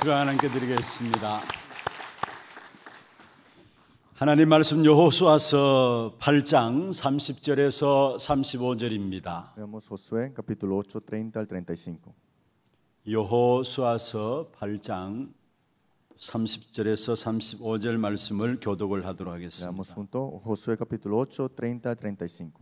수강 하나님께 드리겠습니다. 하나님 말씀 여호수아서 8장 30절에서 35절입니다. Veamos Josué capítulo 8, 30 al 35. 여호수아서 8장 30절에서 35절 말씀을 교독을 하도록 하겠습니다. Leamos junto Josué capítulo 8, 30 al 35.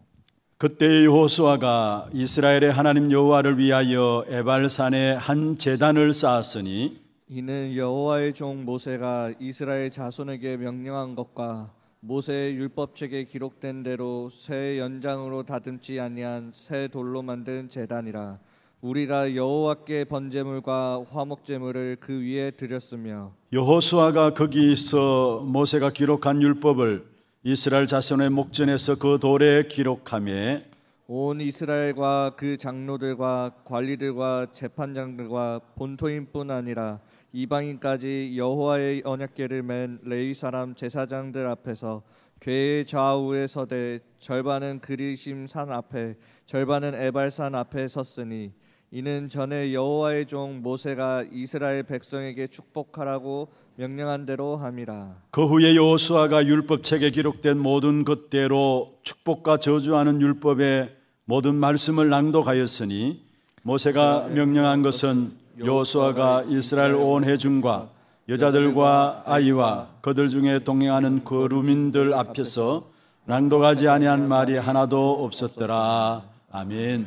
그때 여호수아가 이스라엘의 하나님 여호와를 위하여 에발산에 한 제단을 쌓았으니 이는 여호와의 종 모세가 이스라엘 자손에게 명령한 것과 모세의 율법책에 기록된 대로 새 연장으로 다듬지 아니한 새 돌로 만든 제단이라. 우리가 여호와께 번제물과 화목제물을 그 위에 드렸으며 여호수아가 거기서 모세가 기록한 율법을 이스라엘 자손의 목전에서 그 돌에 기록하며 온 이스라엘과 그 장로들과 관리들과 재판장들과 본토인뿐 아니라 이방인까지 여호와의 언약궤를 맨 레위 사람 제사장들 앞에서 궤의 좌우에 서되 절반은 그리심 산 앞에 절반은 에발산 앞에 섰으니 이는 전에 여호와의 종 모세가 이스라엘 백성에게 축복하라고 명령한 대로 함이라. 그 후에 여호수아가 율법책에 기록된 모든 것대로 축복과 저주하는 율법의 모든 말씀을 낭독하였으니 모세가 명령한 것은 여호수아가 이스라엘 온 회중과 여자들과 아이와 그들 중에 동행하는 거류민들 앞에서 낭독하지 아니한 말이 하나도 없었더라. 아멘.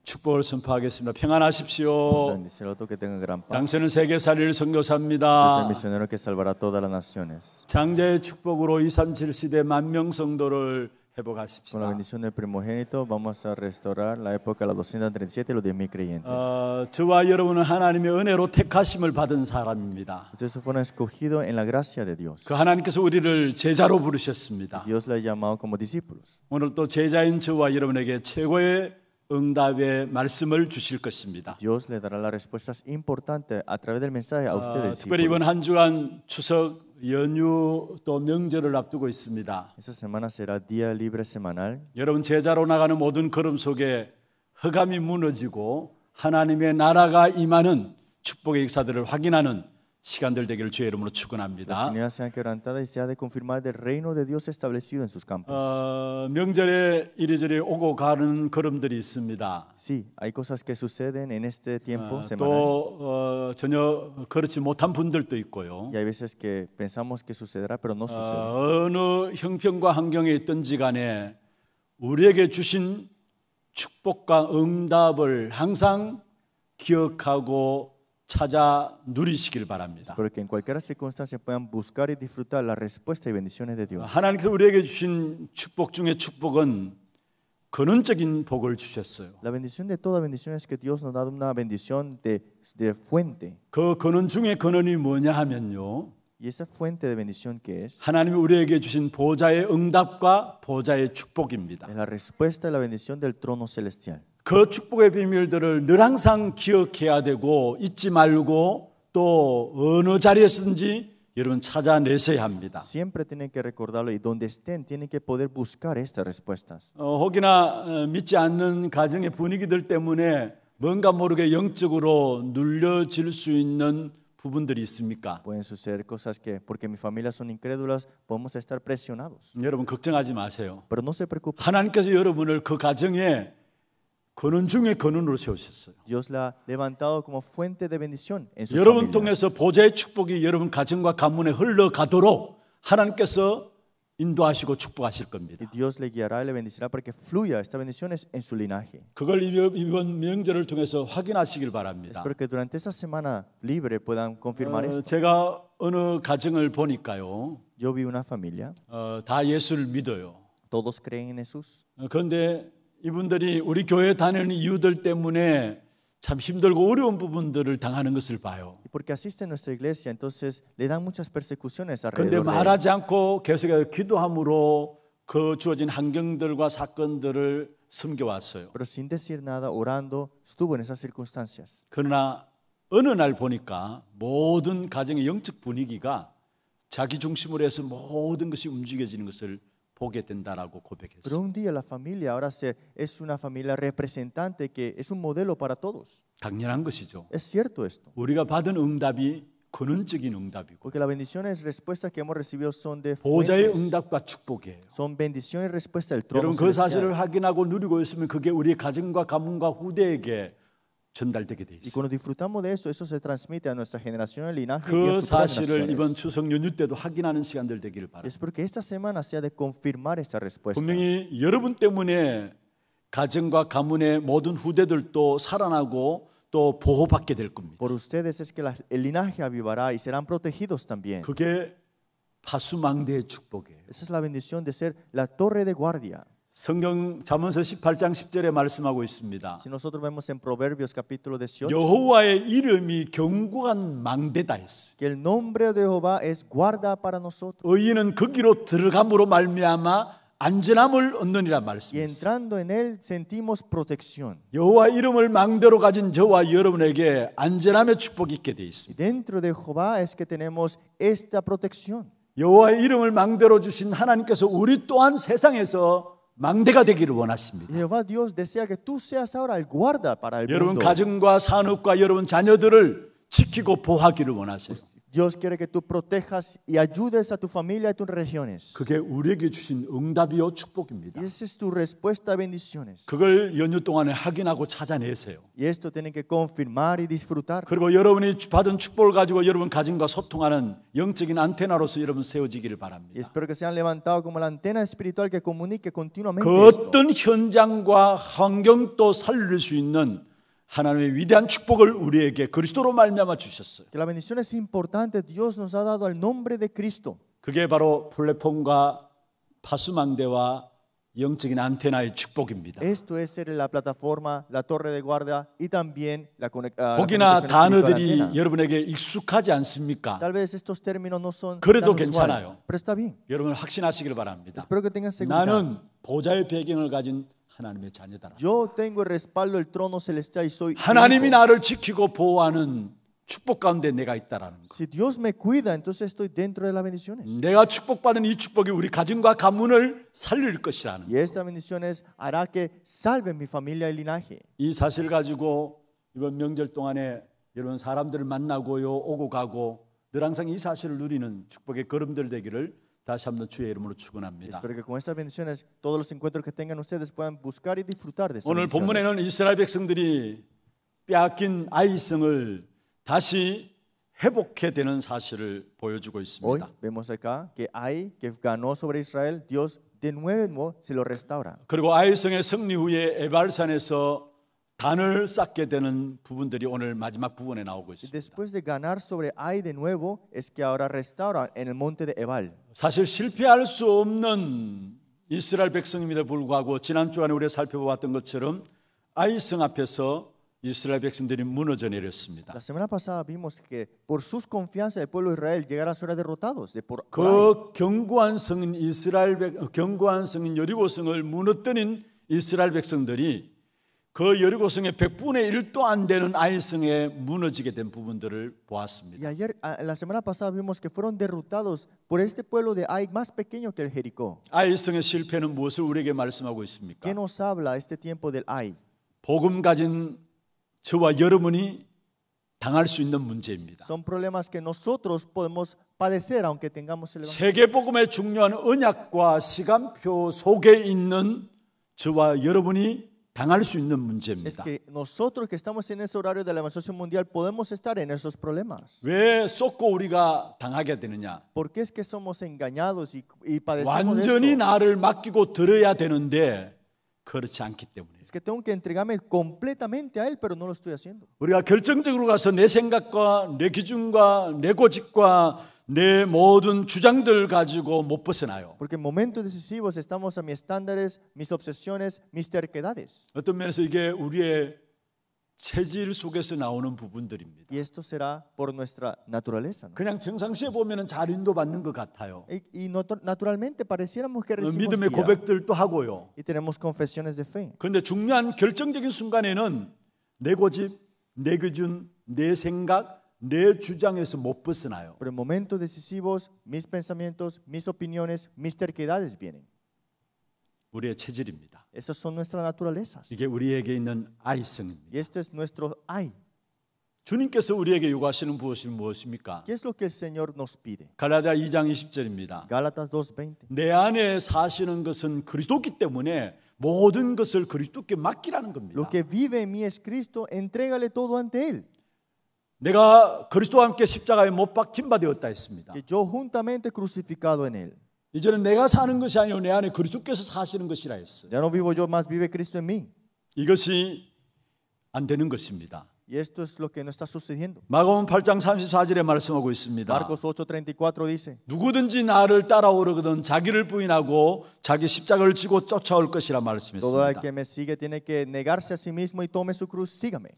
축복을 선포하겠습니다. 평안하십시오. Bendícelo que tenga gran paz. 당신은 세계살이를 Es el 선교사입니다. misionero que salvará a todas las naciones. 장자의 축복으로 237 시대 만명 성도를 Con la 회복하십시다. bendición del primogénito vamos a restaurar la época de los 237 y los 10,000 creyentes. 저와 여러분은 하나님의 은혜로 택하심을 받은 사람입니다. Ustedes fueron escogidos en la gracia de Dios. 그 하나님께서 우리를 제자로 부르셨습니다. Dios le ha llamado como discípulos. 오늘 또 제자인 저와 여러분에게 최고의 응답의 말씀을 주실 것입니다. Dios le dará las respuestas importantes a través del mensaje a ustedes. 특별히 이번 한 주간 추석 연휴 또 명절을 앞두고 있습니다. Esta semana será día libre semanal. 여러분 제자로 나가는 모든 걸음 속에 흑암이 무너지고 하나님의 나라가 임하는 축복의 역사들을 확인하는 시간들 되기를 주의 이름으로 Las 축원합니다. tinieblas sean quebrantadas y sea de confirmar del reino de Dios establecido en sus campos. 명절에 이리저리 오고 가는 걸음들이 있습니다. Sí, hay cosas que suceden en este tiempo semanal. 또 전혀 그렇지 못한 분들도 있고요. Y hay veces que pensamos que sucederá, pero no sucede. 어느 형편과 환경에 있든지 간에 우리에게 주신 축복과 응답을 항상 기억하고 찾아 누리시길 바랍니다. Pero que en cualquier circunstancia puedan buscar y disfrutar la respuesta y bendiciones de Dios. 하나님께서 우리에게 주신 축복 중에 축복은 근원적인 복을 주셨어요. La bendición de toda bendición es que Dios nos da una bendición de fuente. 그 근원 중에 근원이 뭐냐 하면요. Y esa fuente de bendición que es 하나님이 우리에게 주신 보좌의 응답과 보좌의 축복입니다. la respuesta y la bendición del trono celestial. 그 축복의 비밀들을 늘 항상 기억해야 되고 잊지 말고 또 어느 자리에서든지 여러분 찾아내셔야 합니다. Siempre tienen que recordarlo y donde estén tienen que poder buscar estas respuestas. 혹이나 믿지 않는 가정의 분위기들 때문에 뭔가 모르게 영적으로 눌려질 수 있는 부분들이 있습니까? Pueden suceder cosas que, porque mi familia son incrédulas, podemos estar presionados. 여러분 걱정하지 마세요. Pero no se preocupen. 하나님께서 여러분을 그 가정에 근원 중에 근원으로 세우셨어요. Dios la ha levantado como fuente de bendición en sus 여러분 familias. 통해서 보좌의 축복이 여러분 가정과 가문에 흘러가도록 하나님께서 인도하시고 축복하실 겁니다. Y Dios le guiará y le bendecirá para que fluya esta bendición en su linaje. 그걸 이번 명절을 통해서 확인하시길 바랍니다. Espero que durante esa semana libre puedan confirmar esto. 제가 어느 가정을 보니까요, Yo vi una familia, 다 예수를 믿어요. todos creen en Jesús. 그런데 이분들이 우리 교회 다니는 이유들 때문에 참 힘들고 어려운 부분들을 당하는 것을 봐요. Y porque asisten a nuestra iglesia, entonces le dan muchas persecuciones 그런데 alrededor de él. 말하지 않고 계속해서 기도함으로 그 주어진 환경들과 사건들을 섬겨왔어요. Pero sin decir nada, orando, estuvo en esas circunstancias. 그러나 어느 날 보니까 모든 가정의 영적 분위기가 자기 중심으로 해서 모든 것이 움직여지는 것을 보게 된다라고 Pero 고백했어요. un día la familia ahora es una familia representante que es un modelo para todos. 당연한 것이죠. Es cierto esto. 우리가 받은 응답이 근원적인 응답이고 Porque las bendiciones y respuestas que hemos recibido son de 보좌의 fuentes, 응답과 축복이에요. son bendiciones y respuestas del trono 여러분 그 celestial. 사실을 확인하고 누리고 있으면 그게 우리의 가정과 가문과 후대에게 전달되게 돼 Y 있어요. cuando disfrutamos de eso, eso se transmite a nuestra generación, el linaje y 그 a futuras 사실을 이번 generaciones. 추석 연휴 때도 확인하는 시간들 되기를 Y 바랍니다. espero que esta semana sea de confirmar esta respuesta. 분명히 여러분 때문에 가정과 가문의 모든 후대들도 살아나고 또 보호받게 될 겁니다. Por ustedes es que el linaje avivará y serán protegidos también. 그게 파수망대의 축복이에요. Esa es la bendición de ser la torre de guardia. 성경 잠언서 18장 10절에 말씀하고 있습니다. Si nosotros vemos en Proverbios capítulo 18, 여호와의 이름이 견고한 망대다 했어요. que el nombre de Jehová es guarda para nosotros. 의인은 거기로 들어감으로 말미암아 안전함을 얻느니라 Y 말씀했어요. entrando en él sentimos protección. 여호와 이름을 망대로 가진 저와 여러분에게 안전함의 축복이 있게 돼 Y 있습니다. dentro de Jehová es que tenemos esta protección. 여호와의 이름을 망대로 주신 하나님께서 우리 또한 세상에서 망대가 되기를 Y 원하십니다. Jehová Dios desea que tú seas ahora el guarda para el 여러분 mundo. 가정과 산업과 여러분 자녀들을 지키고 보호하기를 원하세요. Dios quiere que tú protejas y ayudes a tu familia y tus regiones. 그게 우리에게 주신 응답이요 축복입니다. Y esa es tu respuesta a bendiciones. 그걸 연휴 동안에 확인하고 찾아내세요. Y esto tienen que confirmar y disfrutar. 그리고 여러분이 받은 축복을 가지고 여러분 가정과 소통하는 영적인 안테나로서 여러분 세워지기를 Y 바랍니다. espero que sean levantados como la antena espiritual que comunique continuamente 그 esto. 어떤 현장과 환경도 살릴 수 있는 하나님의 위대한 축복을 우리에게 그리스도로 말미암아 주셨어요. Que la bendición es importante. Dios nos ha dado el nombre de Cristo. 그게 바로 플랫폼과 파수망대와 영적인 안테나의 축복입니다. Esto es ser la plataforma, la torre de guardia y también la 혹이나 comunicación espiritual 단어들이 antena. 여러분에게 익숙하지 않습니까? Tal vez estos términos no son 그래도 tan 괜찮아요. usuales, pero está bien. 여러분 확신하시길 바랍니다. Espero que tengan seguridad. 나는 보좌의 배경을 가진 하나님의 자녀다. Yo tengo el respaldo del trono celestial y soy 하나님이 hijo. 나를 지키고 보호하는 축복 가운데 내가 있다라는 것. Si Dios me cuida, entonces estoy dentro de las bendiciones. 내가 축복받은 이 축복이 우리 가정과 가문을 살릴 것이라는 것. Y esta bendición hará que salve mi familia y linaje. 이 사실 가지고 이번 명절 동안에 여러분 사람들을 만나고요 오고 가고 늘 항상 이 사실을 누리는 축복의 걸음들 되기를 다시 한번 주의 이름으로 축원합니다. Espero que con estas bendiciones todos los encuentros que tengan ustedes puedan buscar y disfrutar de estas 오늘 bendiciones. 본문에는 이스라엘 백성들이 빼앗긴 아이성을 다시 회복해 되는 사실을 보여주고 Hoy 있습니다. vemos acá que Ai, que ganó sobre Israel, Dios de nuevo se lo restaura. 그리고 아이성의 승리 후에 에발산에서 단을 쌓게 되는 부분들이 오늘 마지막 부분에 나오고 Y 있습니다. después de ganar sobre Ai de nuevo, es que ahora restaura en el monte de Ebal. 사실 실패할 수 없는 이스라엘 백성임에도 불구하고 지난 주간에 우리가 살펴보았던 것처럼 아이성 앞에서 이스라엘 백성들이 무너져 내렸습니다. La semana pasada vimos que por sus confianzas el pueblo de Israel llegará a ser derrotados. Por Ai. 그 견고한 성인 견고한 성인 여리고성을 무너뜨린 이스라엘 백성들이 그 여리고성의 100분의 1도 안 되는 아이성에 무너지게 된 부분들을 Y 보았습니다. ayer, la semana pasada vimos que fueron derrotados por este pueblo de Ai más pequeño que el Jericó. 아이성의 실패는 무엇을 우리에게 말씀하고 있습니까? ¿Qué nos habla este tiempo del Ai? 복음 가진 저와 여러분이 당할 수 있는 문제입니다. Son problemas que nosotros podemos padecer aunque tengamos el evangelio. 세계 복음의 중요한 언약과 시간표 속에 있는 저와 여러분이 당할 수 있는 Es 문제입니다. que nosotros que estamos en ese horario de la evangelización mundial podemos estar en esos problemas. 왜 쏟고 우리가 당하게 되느냐? ¿Por qué es que somos engañados y padecemos de 완전히 esto? 나를 맡기고 들어야 되는데 그렇지 않기 때문에 Es que tengo que entregarme completamente a Él, pero no lo estoy haciendo. 우리가 결정적으로 가서 내 생각과 내 기준과 내 고집과 내 모든 주장들 가지고 못 벗어나요. Porque en momentos decisivos estamos a mis estándares, mis obsesiones, mis terquedades. 어떤 면에서 이게 우리의 체질 속에서 나오는 부분들입니다. Y esto será por nuestra naturaleza, ¿no? 그냥 평상시에 보면은 잘 인도받는 것 같아요. Naturalmente pareciéramos que recibimos 믿음의 guía 고백들도 하고요. y tenemos confesiones de fe. 그런데 중요한 결정적인 순간에는 내 고집, 내 기준, 내 생각, 내 주장에서 못 벗어나요. Pero en momentos decisivos, mis pensamientos, mis opiniones, mis terquedades vienen. 우리의 체질입니다. Esas son nuestras naturalezas. 이게 우리에게 있는 아이성입니다. Y este es nuestro Ai. 주님께서 우리에게 요구하시는 무엇이 무엇입니까? ¿Qué es lo que el Señor nos pide? 갈라디아 2장 20절입니다. Gálatas 2:20. 내 안에 사시는 것은 그리스도기 때문에 모든 것을 그리스도께 맡기라는 겁니다. Lo que vive en mí es Cristo, entrégale todo ante Él. 내가 그리스도와 함께 십자가에 못 박힌 바 되었다 했습니다. Que yo juntamente crucificado en Él. 이제는 내가 사는 것이 아니고 내 안에 그리스도께서 사시는 것이라 했어요. Ya no vivo yo, más vive Cristo en mí. 이것이 안 되는 것입니다. Y esto es lo que no está sucediendo. 마가복음 8장 34절에 말씀하고 있습니다. Marcos 8:34 dice: 누구든지 나를 따라오려거든 자기를 부인하고 자기 십자가를 지고 쫓아올 것이라 Todo el 말씀했습니다. que me sigue tiene que negarse a sí mismo y tome su cruz, sígame.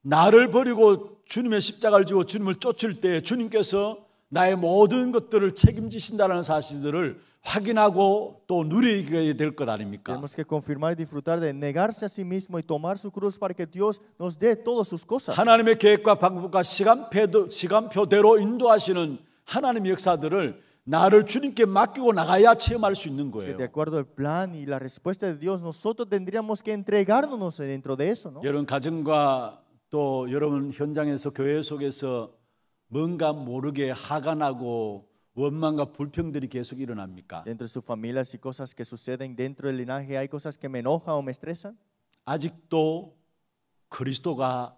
나를 버리고 주님의 십자가를 지고 주님을 쫓을 때 주님께서 나의 모든 것들을 책임지신다는 사실들을 확인하고 또 누리게 될 것 아닙니까? Tenemos que confirmar y disfrutar de negarse a sí mismo y tomar su cruz para que Dios nos dé todas sus cosas. 하나님의 계획과 방법과 시간표대로 인도하시는 하나님의 역사들을 나를 주님께 맡기고 나가야 체험할 수 있는 Que 거예요. de acuerdo al plan y la respuesta de Dios, nosotros tendríamos que entregarnos dentro de eso, ¿no? 여러분 가정과 또 여러분 현장에서 교회 속에서 뭔가 모르게 화가 나고 원망과 불평들이 계속 일어납니까? Dentro de sus familias y cosas que suceden dentro del linaje, hay cosas que me enojan o me estresan. 아직도 그리스도가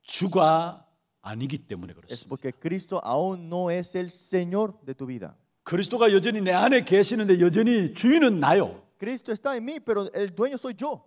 주가 아니기 때문에 Es 그렇습니다. porque Cristo aún no es el Señor de tu vida. 그리스도가 여전히 내 안에 계시는데 여전히 주인은 나요. Cristo está en mí, pero el dueño soy yo.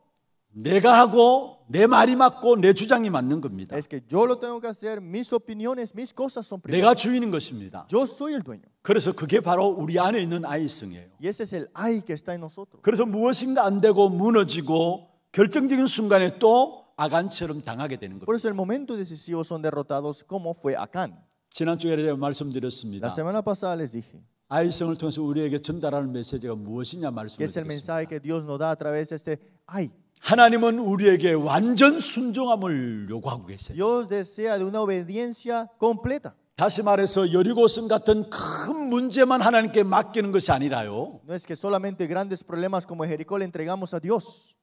내가 하고 내 말이 맞고 내 주장이 맞는 겁니다. Es que yo lo tengo que hacer, mis opiniones, mis cosas son 내가 primeras. 주인인 것입니다. Yo soy el dueño. 그래서 그게 바로 우리 안에 있는 아이성이에요. Y ese es el ay que está en nosotros. 그래서 무엇인가 안 되고 무너지고 결정적인 순간에 또 아간처럼 당하게 되는 Por 겁니다. eso el momento decisivo son derrotados como fue Acán. 지난주에 제가 말씀드렸습니다. La semana pasada les dije 아이성을 통해서 우리에게 전달하는 메시지가 무엇이냐 que es el 말씀드렸습니다. mensaje que Dios nos da a través de este ay. 하나님은 우리에게 완전 순종함을 요구하고 계세요. Dios desea de una obediencia completa. 다시 말해서 여리고성 같은 큰 문제만 하나님께 맡기는 것이 아니라요. No es que solamente grandes problemas como Jericó le entregamos a Dios.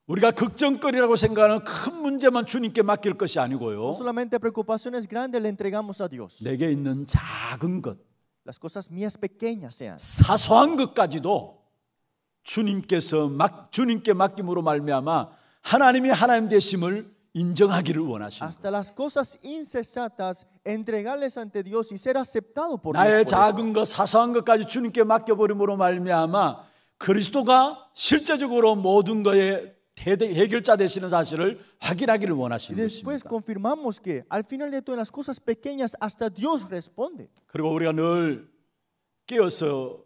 우리가 걱정거리라고 생각하는 큰 문제만 주님께 맡길 것이 아니고요. No solamente preocupaciones grandes le entregamos a Dios. 내게 있는 작은 것, Las cosas mías pequeñas sean. 사소한 것까지도 주님께 맡김으로 말미암아 하나님이 하나님 되심을 인정하기를 원하십니다. Hasta las cosas insensatas, entregarles ante Dios y ser aceptado por Dios. 나의 por eso. 작은 것, 사소한 것까지 주님께 맡겨버림으로 말미암아 그리스도가 실제적으로 모든 것의 해결자 되시는 사실을 확인하기를 Y 원하시는 después 것입니다. confirmamos que al final de todas las cosas pequeñas hasta Dios responde. 그리고 우리가 늘 깨어서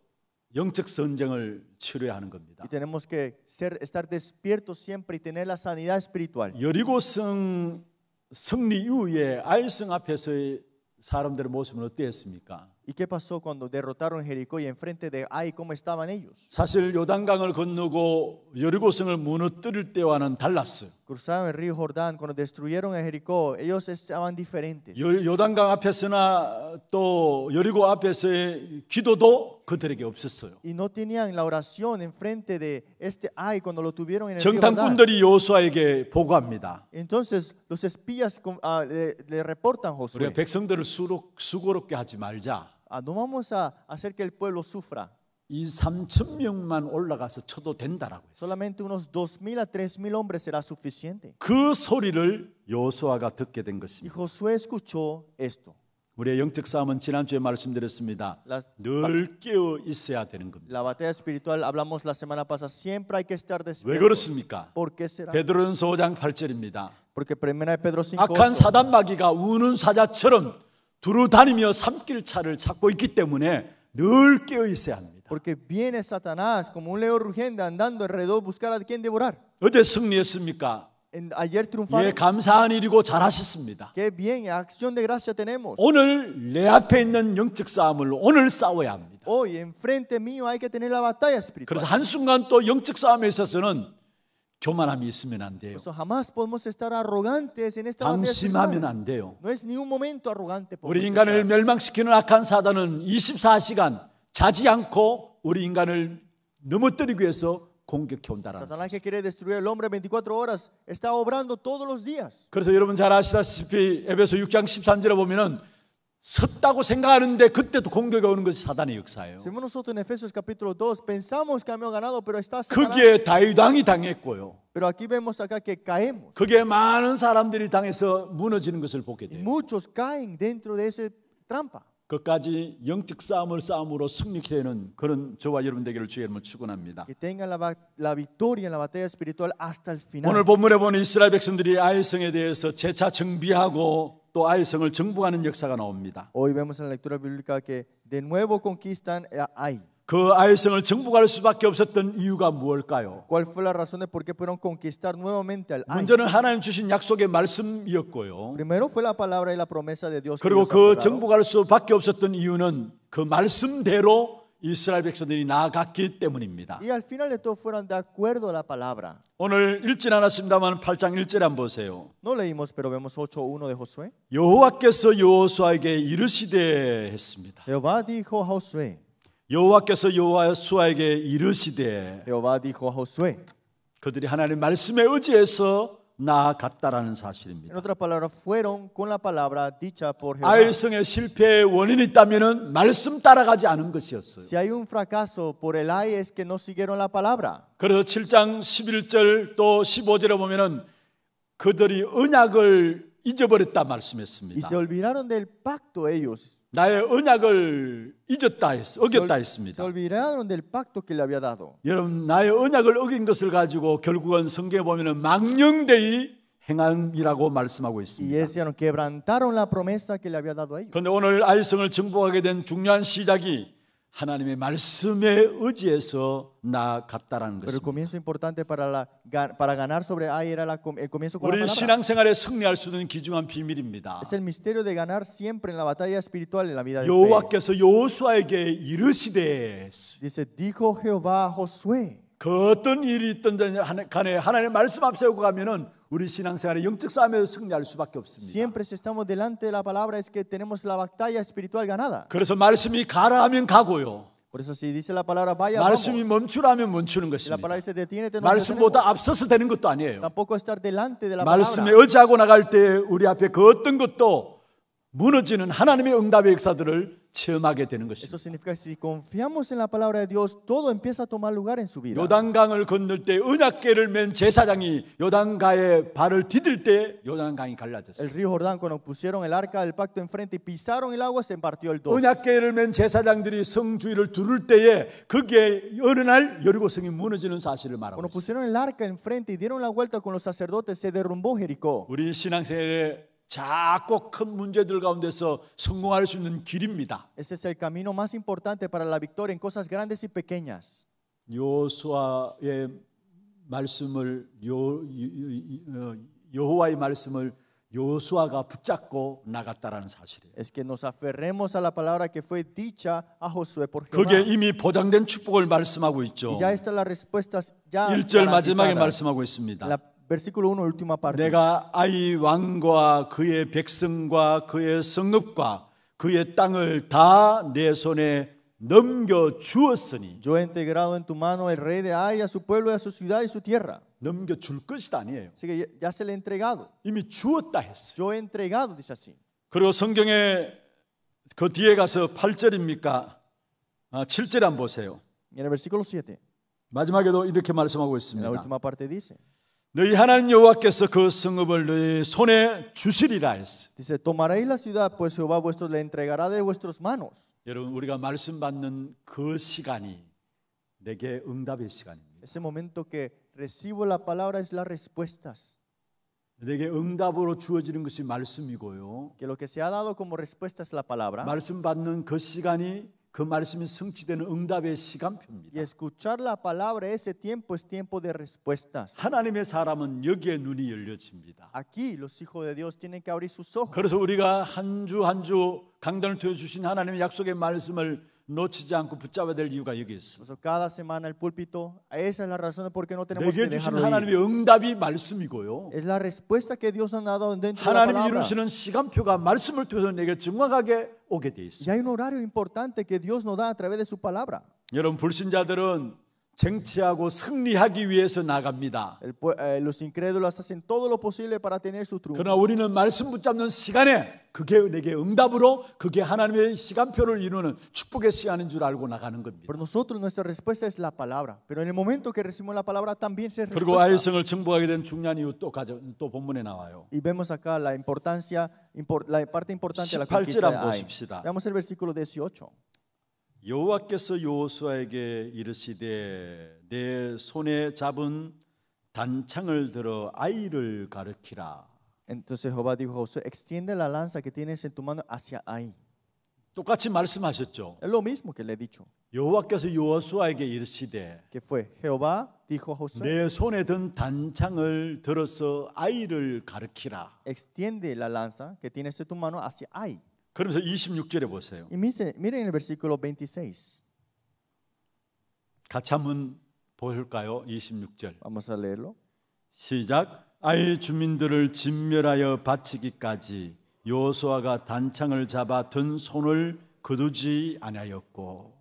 영적 선쟁을 치러야 하는 겁니다. Y tenemos que estar despiertos siempre y tener la sanidad espiritual. 여리고성 승리 이후에 아이성 앞에서의 사람들의 모습은 어땠습니까? ¿Y qué pasó cuando derrotaron Jericó y enfrente de Ai cómo estaban ellos? 사실 요단강을 건너고 여리고성을 무너뜨릴 때와는 달랐어요. Cruzaron el río Jordán cuando destruyeron a Jericó, ellos estaban diferentes. 요단강 앞에서나 또 여리고 앞에서의 기도도 그들에게 없었어요. Y no tenían la oración enfrente de este Ai cuando lo tuvieron en el río Jordán. 정탐꾼들이 여호수아에게 보고합니다. Entonces los espías le reportan a 우리가 Josué. 백성들을 수고롭게 하지 말자. No vamos a hacer que el pueblo sufra. 2,3,000명만 올라가서 쳐도 된다라고 했어요. Solamente unos 2,000 a 3,000 hombres será suficiente. 그 소리를 여호수아가 듣게 된 Y 것입니다. Josué escuchó esto. 우리의 영적 싸움은 지난주에 말씀드렸습니다. 늘 깨어 있어야 되는 겁니다. La batalla espiritual hablamos la semana pasada. Siempre hay que estar 왜 despiertos. 그렇습니까? ¿Por qué será? 베드로전서 5장 8절입니다. Porque primera de Pedro 5. 악한 사단 마귀가 우는 사자처럼 두루 다니며 삼킬 차를 찾고 있기 때문에 늘 깨어 있어야 합니다. Porque viene Satanás como un león rugiente andando alrededor buscar a quien devorar. 어제 승리했습니까? Ayer triunfaron. 예, 감사한 일이고 잘하셨습니다. Qué bien, acción de gracia tenemos. 오늘 내 앞에 있는 영적 싸움을 오늘 싸워야 합니다. Hoy enfrente mío hay que tener la batalla espiritual. 그래서 한순간 또 영적 싸움에 있어서는 교만함이 있으면 안 돼요. Eso jamás podemos estar arrogantes en esta batalla 방심하면 espiritual. 안 돼요. No es ni un momento arrogante. 우리 인간을 멸망시키는 악한 사단은 24시간 자지 않고 우리 인간을 넘어뜨리기 위해서 공격해 온다라는 Satanás 사실. que quiere destruir al hombre 24 horas está obrando todos los días. 그래서 여러분 잘 아시다시피 에베소 6장 13절에 보면은 섰다고 생각하는데 그때도 공격이 오는 것이 사단의 역사예요. Si nosotros en Efesios capítulo 2 pensamos que hemos ganado, pero está Satanás. 거기에 다윗 왕이 당했고요. Pero aquí vemos acá que caemos. 거기에 많은 사람들이 당해서 무너지는 것을 보게 Y 돼요. muchos caen dentro de esa trampa. 끝까지 영적 싸움으로 승리케 되는 그런 저와 여러분 되기를 주의 이름으로 축원합니다. Que tengan la victoria en la batalla espiritual hasta el final. 오늘 본문에 보면 이스라엘 백성들이 아이성에 대해서 재차 정비하고 또 아이성을 정복하는 역사가 나옵니다. Hoy vemos en la lectura bíblica que de nuevo conquistan a Ai. 그 아이성을 정복할 수밖에 없었던 이유가 무엇일까요? ¿Cuál fue la razón de por qué pudieron conquistar nuevamente al Ai? 먼저는 하나님 주신 약속의 말씀이었고요. Primero fue la palabra y la promesa de Dios. que 그리고 Dios ha 그 obrado. 정복할 수밖에 없었던 이유는 그 말씀대로 이스라엘 백성들이 나아갔기 때문입니다. Y al final de todo fueron de acuerdo a la palabra. 오늘 읽진 않았습니다만 8장 1절에 한번 보세요. No leímos, pero vemos 8:1 de Josué. 여호와께서 여호수아에게 이르시되 했습니다. Jehová dijo a Josué. 여호와께서 여호수아에게 이르시되 Jehová dijo a Josué. 그들이 하나님의 말씀에 의지해서 나아갔다라는 사실입니다. En otras palabras, fueron con la palabra dicha por Jehová. 아이성의 실패의 원인이 있다면 말씀 따라가지 않은 것이었어요. Si hay un fracaso por el Ai es que no siguieron la palabra. 그래서 7장 11절 또 15절에 보면은 그들이 언약을 잊어버렸다 Y 말씀했습니다. se olvidaron del pacto ellos. 나의 언약을 어겼다 Se 했습니다. olvidaron del pacto que le había dado. 여러분 나의 언약을 어긴 것을 가지고 결국은 성경에 보면은 망령되이 행함이라고 말씀하고 Y 있습니다. decían, quebrantaron la promesa que le había dado a ellos. 그런데 오늘 아이성을 정복하게 된 중요한 시작이 하나님의 말씀에 의지해서 나아갔다라는 Pero el 것입니다. comienzo importante para ganar sobre Ai era el comienzo con la 우리 palabra. 신앙생활에 승리할 수 있는 귀중한 비밀입니다. Es el misterio de ganar siempre en la batalla espiritual en la vida de fe. 여호와께서 여호수아에게 이르시되 Dice, dijo Jehová a Josué. 그 어떤 일이 있든 간에 하나님의 말씀 앞세우고 가면은 우리 신앙생활의 영적 싸움에서 승리할 수밖에 없습니다. Siempre si estamos delante de la palabra es que tenemos la batalla espiritual ganada. 그래서 말씀이 가라 하면 가고요. Por eso si dice la palabra vaya, 말씀이 vamos. 멈추라 하면 멈추는 Si la palabra 것입니다. dice detiénete, no 말씀보다 detenemos. 앞서서 되는 것도 아니에요. Tampoco estar delante de la 말씀에 palabra. 의지하고 나갈 때 우리 앞에 그 어떤 것도 무너지는 하나님의 응답의 역사들을 체험하게 되는 Eso 것입니다. significa que si confiamos en la palabra de Dios, todo empieza a tomar lugar en su vida. 요단강을 건널 때 언약궤를 맨 제사장이 요단강에 발을 디딜 때 요단강이 El 갈라졌어요. río Jordán, cuando pusieron el arca del pacto enfrente y pisaron el agua, se partió el dos. 언약궤를 맨 제사장들이 성주의를 두를 때에 거기에 어느 날 여리고성이 무너지는 사실을 말하고 Cuando 있어요. pusieron el arca enfrente y dieron la vuelta con los sacerdotes, se derrumbó Jericó. 우리 신앙생활에 작고 큰 문제들 가운데서 성공할 수 있는 길입니다. Ese es el camino más importante para la victoria en cosas grandes y pequeñas. 여호수아의 말씀을 여호와의 말씀을 여호수아가 붙잡고 나갔다라는 사실이에요. Es que nos aferremos a la palabra que fue dicha a Josué por 그게 Jehová. 이미 보장된 축복을 말씀하고 있죠. Y ya están las respuestas ya 1절 마지막에 garantizadas. 말씀하고 있습니다. La versículo 1, última parte. 내가 아이 왕과 그의 백성과 그의 성읍과 그의 땅을 다 내 손에 넘겨 주었으니 Yo he integrado en tu mano el rey de Ai, a su pueblo, y a su ciudad y su tierra. 넘겨 줄 것이다 아니에요. Así que ya se le he entregado. 이미 주었다 했어요. Yo he entregado, dice así. 그리고 성경에 그 뒤에 가서 8절입니까? 7절 한번 보세요. Y en el versículo 7, 마지막에도 이렇게 말씀하고 en la 있습니다. última parte dice, 너희 하나님 여호와께서 그 성읍을 너희 손에 주시리라 했어요. dice, tomaréis la ciudad, pues Jehová vuestro le entregará de vuestras manos. 여러분 우리가 말씀 받는 그 시간이 내게 응답의 시간입니다. Ese momento que recibo la palabra es las respuestas. 내게 응답으로 주어지는 것이 말씀이고요. Que lo que se ha dado como respuesta es la palabra. 말씀 받는 그 시간이 그 말씀이 성취되는 응답의 Y 시간표입니다. escuchar la palabra, ese tiempo es tiempo de respuestas. 하나님의 사람은 여기에 눈이 열려집니다. Aquí los hijos de Dios tienen que abrir sus ojos. 그래서 우리가 한 주 한 주 강단을 통해 주신 하나님의 약속의 말씀을 놓치지 않고 붙잡아야 될 이유가 여기 있어. Por eso cada semana el púlpito, esa es la razón de por qué no tenemos 내게 que 주신 dejarlo 하나님의 ir. 응답이 말씀이고요. Es la respuesta que Dios ha dado dentro de la 하나님이 palabra. 이루시는 시간표가 말씀을 통해서 내게 정확하게 오게 돼 Y 있어요. hay un horario importante que Dios nos da a través de su palabra. 여러분 불신자들은 쟁취하고 승리하기 위해서 나갑니다. Los incrédulos hacen todo lo posible para tener su triunfo. 그러나 우리는 말씀 붙잡는 시간에 그게 내게 응답으로 그게 하나님의 시간표를 이루는 축복의 시간인 줄 알고 나가는 겁니다. Pero nosotros nuestra respuesta es la palabra. Pero en el momento que recibimos la palabra también se 그리고 respuesta. 아이성을 정복하게 된 중요한 이유 또 본문에 나와요. Y vemos acá la importancia, la parte importante de la 18절 conquista de 한번 Ai. 보십시다. Veamos el versículo 18. 여호와께서 여호수아에게 이르시되 내 손에 잡은 단창을 들어 아이를 가르키라. Entonces Jehová dijo a Josué, extiende la lanza que tienes en tu mano hacia Ai. 똑같이 말씀하셨죠. Es lo mismo que le he dicho. 여호와께서 여호수아에게 이르시되 Que fue Jehová dijo a Josué, 내 손에 든 단창을 들어서 아이를 가르키라. extiende la lanza que tienes en tu mano hacia Ai. 그러면서 26절에 보세요. Y miren el versículo 26. 같이 한번 보실까요? 26절. Vamos a leerlo. 시작. 아이 주민들을 진멸하여 바치기까지 여호수아가 단창을 잡아 든 손을 거두지 아니하였고.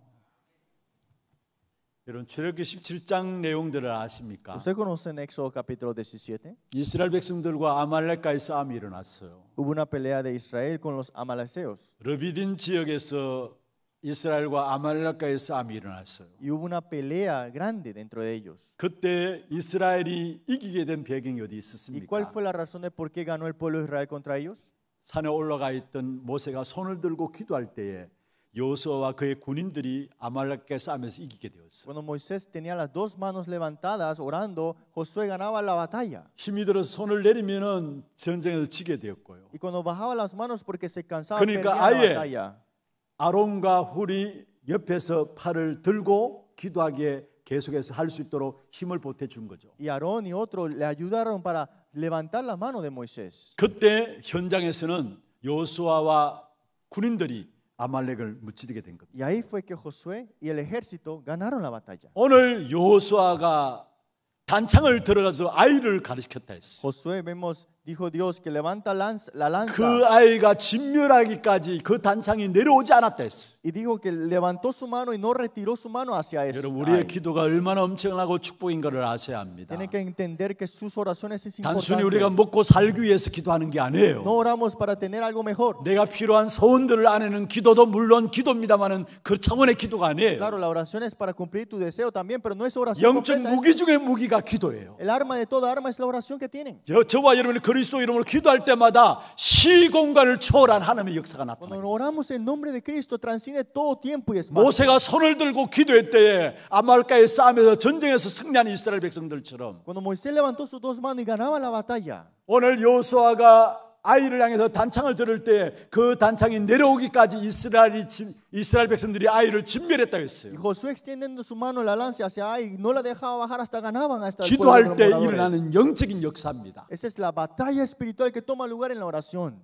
여러분 출애굽기 17장 내용들을 아십니까? ¿Usted conoce en Éxodo capítulo 17? 이스라엘 백성들과 아말렉과의 싸움이 일어났어요. Hubo una pelea de Israel con los amaleceos. 르비딘 지역에서 이스라엘과 아말렉과의 싸움이 일어났어요. Y hubo una pelea grande dentro de ellos. 그때 이스라엘이 이기게 된 배경이 어디 ¿Y 있었습니까? cuál fue la razón de por qué ganó el pueblo de Israel contra ellos? 산에 올라가 있던 모세가 손을 들고 기도할 때에 여호수아와 그의 군인들이 아말렉과 싸움에서 이기게 되었어요. Cuando Moisés tenía las dos manos levantadas orando, Josué ganaba la batalla. 힘이 들어서 손을 내리면은 전쟁에서 지게 되었고요. Y cuando bajaba las manos porque se cansaba, 그러니까 perdía la 아예 batalla. 아론과 훌이 옆에서 팔을 들고 기도하게 계속해서 할 수 있도록 힘을 보태 준 거죠. Y Aarón y otros le ayudaron para levantar la mano de Moisés. 그때 현장에서는 여호수아와 군인들이 아말렉을 무찌르게 된 겁니다. Y ahí fue que Josué y el ejército ganaron la batalla. 오늘 여호수아가 단창을 들어가서 아이를 가르쳤다 했어요. Josué dijo Dios que levanta la lanza 그 아이가 진멸하기까지 그 단창이 내려오지 않았다 했어요. y dijo que levantó su mano y no retiró su mano hacia eso. 여러분 우리의 기도가 얼마나 엄청나고 축복인 것을 아셔야 합니다. Tienen que entender que sus oraciones es 단순히 importante. 우리가 먹고 살기 위해서 기도하는 게 아니에요. No oramos para tener algo mejor. 내가 필요한 소원들을 안에는 기도도 물론 기도입니다만은 그 차원의 기도가 아니에요. Claro, la oración es para cumplir tu deseo también, pero no es oración 영적 completa. 무기 중에 무기가 기도예요. El arma de toda arma es la oración que tienen. 저와 여러분이 그리스도 이름으로 기도할 때마다 시공간을 초월한 하나님의 역사가 Cuando 나타나요. oramos en nombre de Cristo, transciende todo tiempo y espacio. 모세가 손을 들고 기도할 때에 아말렉과의 싸움에서 전쟁에서 승리한 이스라엘 백성들처럼 Cuando Moisés levantó sus dos manos y ganaba la batalla, 오늘 여호수아가 아이를 향해서 단창을 들을 때 그 단창이 내려오기까지 이스라엘 백성들이 아이를 진멸했다고 y 했어요. Josué extendiendo su mano la lanza hacia ahí, no la dejaba bajar hasta ganaban hasta el pueblo de 기도할 los 때 moradores. 일어나는 영적인 역사입니다. Esa es la batalla espiritual que toma lugar en la oración.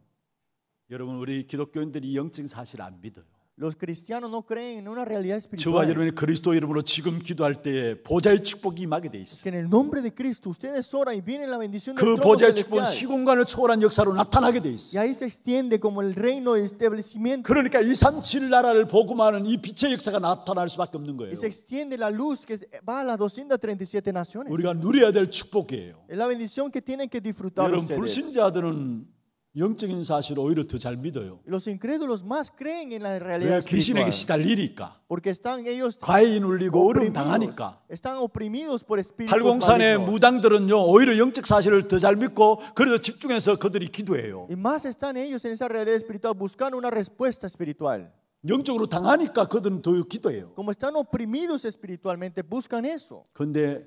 여러분 우리 기독교인들이 영적인 사실을 안 믿어요. Los cristianos no creen en una realidad 저와 espiritual. 여러분이 그리스도 이름으로 지금 기도할 때에 보좌의 축복이 임하게 돼 있어요. Que en el nombre de Cristo ustedes oran y viene la bendición del 그 trono 보좌의 축복은 celestial. 시공간을 초월한 역사로 나타나게 돼 Y 있어요. ahí se extiende como el reino de establecimiento. 그러니까 237 나라를 복음하는 이 빛의 역사가 나타날 수밖에 없는 거예요. Y se extiende la luz que va a las 237 naciones. 우리가 누려야 될 축복이에요. Es la bendición que tienen que disfrutar 여러분 ustedes. 불신자들은 영적인 사실을 오히려 더 잘 믿어요. Los incrédulos más creen en la 왜 realidad 귀신에게 espiritual. 시달리니까, Porque están ellos 과잉 울리고 어려움 oprimidos. 당하니까. Están oprimidos por espíritus 팔공산의 malignos. 무당들은요 오히려 영적 사실을 더 잘 믿고 그래서 집중해서 그들이 기도해요. Y más están ellos en esa realidad espiritual buscando una respuesta espiritual. 영적으로 당하니까 그들은 더 기도해요. Como están oprimidos espiritualmente, buscan eso. 그런데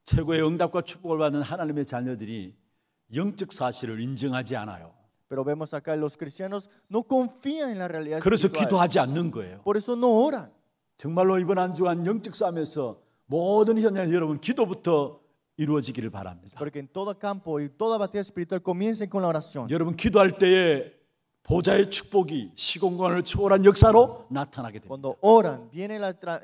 최고의 응답과 축복을 받는 하나님의 자녀들이 영적 사실을 인정하지 않아요. Pero vemos acá, los cristianos no confían en la realidad 그래서 espiritual. 기도하지 않는 거예요. Por eso no oran. 정말로 이번 한 주간 영적 싸움에서 모든 현장 여러분 기도부터 이루어지기를 바랍니다. Porque en todo campo y toda batalla espiritual comiencen con la oración. 여러분 기도할 때에 보좌의 축복이 시공간을 초월한 역사로 나타나게 됩니다. Cuando oran, viene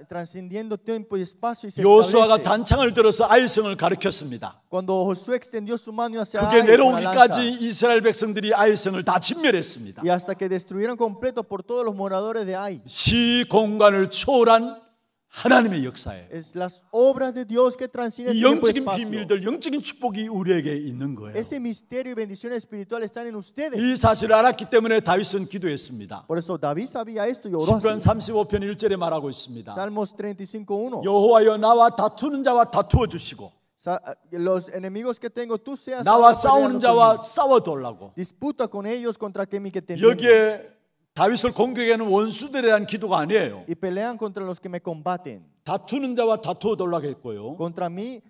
trascendiendo tiempo y espacio y se 여호수아가 establece. 단창을 들어서 아이성을 가르쳤습니다. Cuando Josué extendió su mano hacia 그게 Ai con la 내려오기까지 lanza, 이스라엘 백성들이 아이성을 다 진멸했습니다. y hasta que destruyeron completo por todos los moradores de Ai. 시공간을 초월한 하나님의 역사예요. Es las obras de Dios que transcienden 이 tiempo y 영적인 espacio. 비밀들, 영적인 축복이 우리에게 있는 거예요. Ese misterio y bendiciones espirituales están en ustedes. 이 사실을 알았기 때문에 다윗은 기도했습니다. Por eso David sabía esto y oró 시편 así. 35편 1절에 말하고 있습니다. Salmos 35:1. 여호와여 나와 다투는 자와 다투어 주시고 Los enemigos que tengo, tú seas 나와 ahora 싸우는 peleando 자와 conmigo. 싸워달라고. Disputa con ellos contra aquel que te entiende. 여기에 다윗을 공격하는 원수들에 대한 기도가 아니에요. Y pelean contra los que me combaten. 다투는 자와 다투어 달라고 했고요. Contra mí,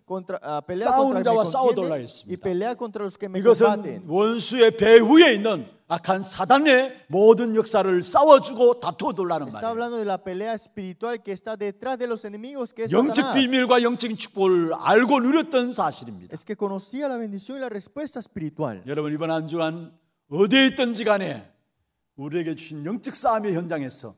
pelea 싸우는 contra 자와 el que 싸워달라 me contiende 했습니다. y pelea contra los que me 이것은 combaten. 원수의 배후에 있는 악한 사단의 모든 역사를 싸워주고 다투어 달라는 Está 말이에요. hablando de la pelea espiritual que está detrás de los enemigos, que es 영적 Satanás. 비밀과 영적인 축복을 알고 누렸던 사실입니다. Es que conocía la bendición y la respuesta espiritual. 여러분 이번 한 주간 어디에 있든지 간에 우리에게 주신 영적 싸움의 현장에서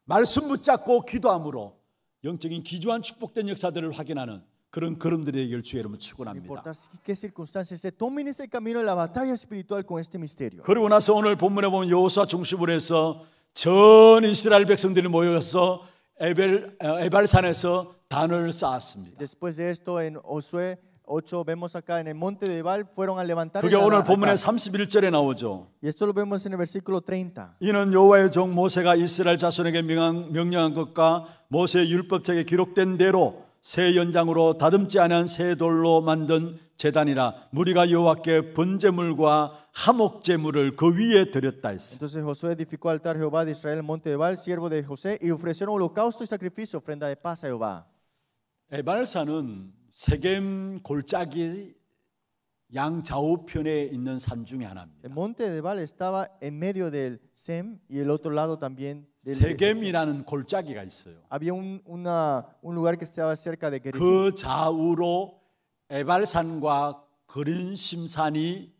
말씀 붙잡고 기도함으로 영적인 기주한 축복된 역사들을 확인하는 그런 걸음들이 되기를 주의 이름으로 No 축원합니다. importa qué circunstancias se tomen ese camino de la batalla espiritual con este misterio. 그리고 나서 오늘 본문에 보면 여호수아 중심으로 해서 전 이스라엘 백성들이 모여서 에발산에서 단을 쌓았습니다. Después de esto en Josué 8 vemos acá en el monte de Ebal fueron a levantar 그게 el 오늘 arca. 본문의 31절에 나오죠. Y esto lo vemos en el versículo 30. 이는 여호와의 종 모세가 이스라엘 자손에게 명령한 것과 모세의 율법책에 기록된 대로 새 연장으로 다듬지 않은 새 돌로 만든 제단이라 무리가 여호와께 번제물과 화목제물을 그 위에 드렸다 했어. Entonces Josué edificó altar a Jehová de Israel en el monte de Ebal, siervo de José, y ofrecieron holocausto y sacrificio, ofrenda de paz a Jehová. 에발산은 세겜 골짜기 양좌우편에 있는 산 중에 하나입니다. El monte de Ebal estaba en medio del Sem y el otro lado también del 세겜이라는 골짜기가 있어요. Había un lugar que estaba cerca de Gerizim. 그 좌우로 에발산과 그린심산이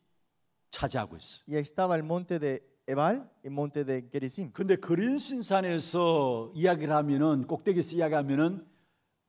차지하고 있어요. Y ahí estaba el monte de Ebal y el monte de Gerizim. 근데 그린심산에서 이야기를 하면은 꼭대기에서 이야기하면은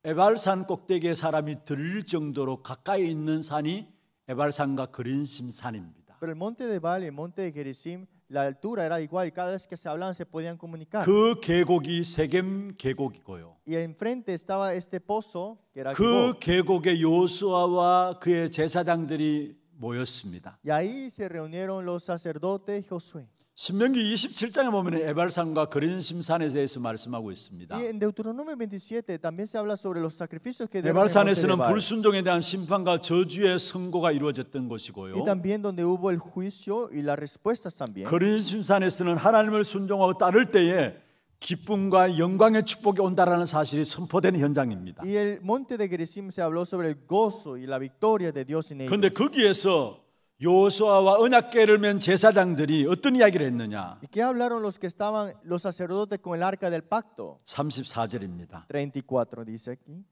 에발산 꼭대기에 사람이 들릴 정도로 가까이 있는 산이 에발산과 그린심산입니다. Pero el monte de Ebal y el monte de Gerizim, la altura era igual y cada vez que se hablaban se podían comunicar. 그 계곡이 세겜 계곡이고요. Y enfrente estaba este pozo que era 그 Gibón. 계곡에 요수아와 그의 제사장들이 모였습니다. Y ahí se reunieron los sacerdotes y Josué. 신명기 27장에 보면 에발산과 그린심산에 대해서 말씀하고 있습니다. Y en Deuteronomio 27 también se habla sobre los sacrificios que dieron en el monte de 에발산에서는 Ebal. 불순종에 대한 심판과 저주의 선고가 이루어졌던 곳이고요. Y también donde hubo el juicio y las respuestas también. 그린심산에서는 하나님을 순종하고 따를 때에 기쁨과 영광의 축복이 온다라는 사실이 선포된 현장입니다. Y el monte de Gerizim se habló sobre el gozo y la victoria de Dios en ellos. 그런데 거기에서 여호수아와 언약궤를 맨 제사장들이 어떤 이야기를 했느냐? ¿Y qué hablaron los que estaban, los sacerdotes con el arca del pacto? 34절입니다. 34 dice aquí.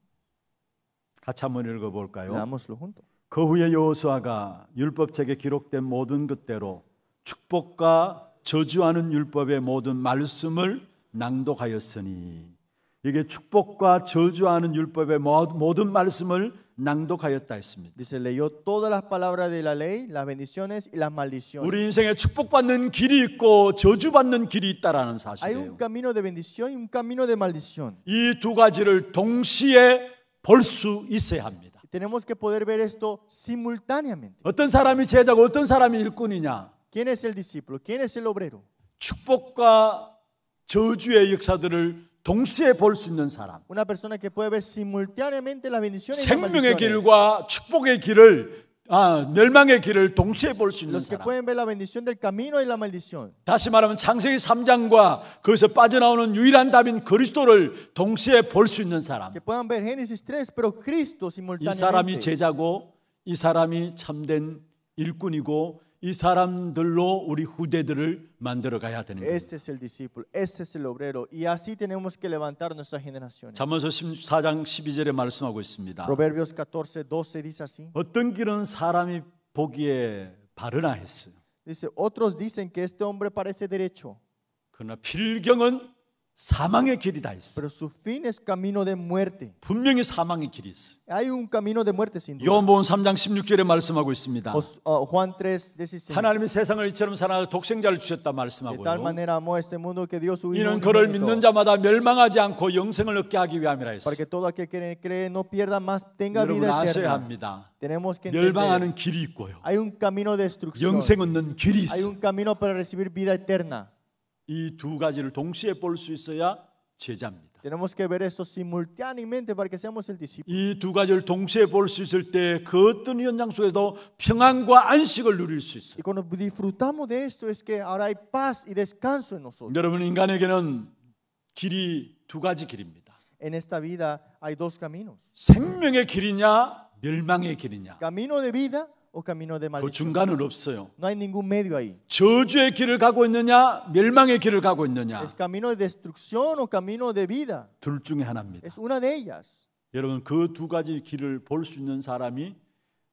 같이 한번 읽어볼까요? Leámoslo juntos. 그 후에 여호수아가 율법책에 기록된 모든 것대로 축복과 저주하는 율법의 모든 말씀을 낭독하였으니 이게 축복과 저주하는 율법의 모든 말씀을 낭독하였다 했습니다. Dice, leyó todas las palabras de la ley, las bendiciones y las maldiciones. 우리 인생에 축복받는 길이 있고 저주받는 길이 있다라는 Hay 사실이에요. un camino de bendición y un camino de maldición. 이 두 가지를 동시에 볼 수 있어야 합니다. Tenemos que poder ver esto simultáneamente. 어떤 사람이 제자고 어떤 사람이 일꾼이냐? ¿Quién es el discípulo? ¿Quién es el obrero? 축복과 저주의 역사들을 동시에 볼 수 있는 사람. Una persona que puede ver simultáneamente las bendiciones y las 생명의 maldiciones. 길과 축복의 길을 멸망의 길을 동시에 볼 수 있는 Los que 사람. pueden ver la bendición del camino y la maldición. 다시 말하면 창세기 3장과 거기서 빠져나오는 유일한 답인 그리스도를 동시에 볼 수 있는 사람. Que puedan ver Génesis 3, pero Cristo 이 사람이 simultáneamente. 제자고 이 사람이 참된 일꾼이고 이 사람들로 우리 후대들을 만들어 가야 되는 거예요. Este es el discípulo, este es el obrero. Y así tenemos que levantar nuestras generaciones. 잠언서 14장 12절에 말씀하고 있습니다. Proverbios 14, 12 dice así. 어떤 길은 사람이 보기에 바르나 했어요. Dice, otros dicen que este hombre parece derecho, 그러나 필경은 사망의 길이 다 있어. pero su fin es camino de muerte. 분명히 사망의 길이 있어. Hay un camino de muerte sin duda. 요한복음 3장 16절에 말씀하고 있습니다. Juan 3:16. 하나님이 세상을 이처럼 사랑하여 독생자를 주셨다 De tal 말씀하고요. manera amó este mundo que dio su hijo 이는 그를 unigénito, 믿는 자마다 멸망하지 않고 영생을 얻게 하기 위함이라 para 했어요. que todo aquel que cree no pierda más, tenga 여러분 vida 아셔야 eterna. 합니다. Tenemos que entender. 멸망하는 길이 있고요. Hay un camino de destrucción. 영생 얻는 길이 Hay 있어요. un camino para recibir vida eterna. 이 두 가지를 동시에 볼 수 있어야 제자입니다. Tenemos que ver eso simultáneamente para que seamos el discípulo. 이 두 가지를 동시에 볼 수 있을 때 그 어떤 현장 속에도 평안과 안식을 누릴 수 있어요. Y cuando disfrutamos de esto es que ahora hay paz y descanso en nosotros. 여러분 인간에게는 길이 두 가지 길입니다. En esta vida hay dos caminos. 생명의 길이냐 멸망의 길이냐. Camino de vida o camino de 그 maldición. 중간은 없어요. No hay ningún medio ahí. 저주의 길을 가고 있느냐 멸망의 길을 가고 있느냐. Es camino de destrucción o camino de vida. 둘 중에 하나입니다. Es una de ellas. 여러분 그 두 가지 길을 볼 수 있는 사람이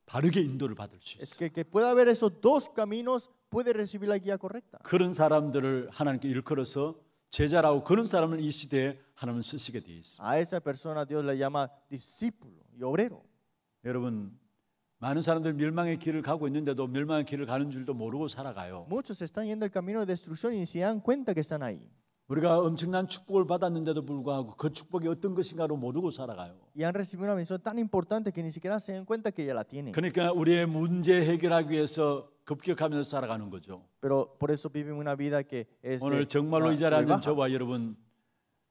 바르게 인도를 받을 수 Es 있어요. que pueda haber esos dos caminos puede recibir la guía correcta. 그런 사람들을 하나님께 일컬어서 제자라고 그런 사람을 이 시대에 하나님은 쓰시게 되어 있습니다. A esa persona Dios le llama discípulo y obrero. 여러분 많은 사람들 멸망의 길을 가고 있는데도 멸망의 길을 가는 줄도 모르고 살아가요. Muchos están yendo el camino de destrucción y ni se dan cuenta que están ahí. 우리가 엄청난 축복을 받았는데도 불구하고 그 축복이 어떤 것인가를 모르고 살아가요. Y han recibido una bendición tan importante que ni siquiera se dan cuenta que ya la tienen. 그러니까 우리의 문제 해결하기 위해서 급격하면서 살아가는 거죠. Pero por eso viven una vida que es 오늘 정말로 이 자리에 앉은 baja. 저와 여러분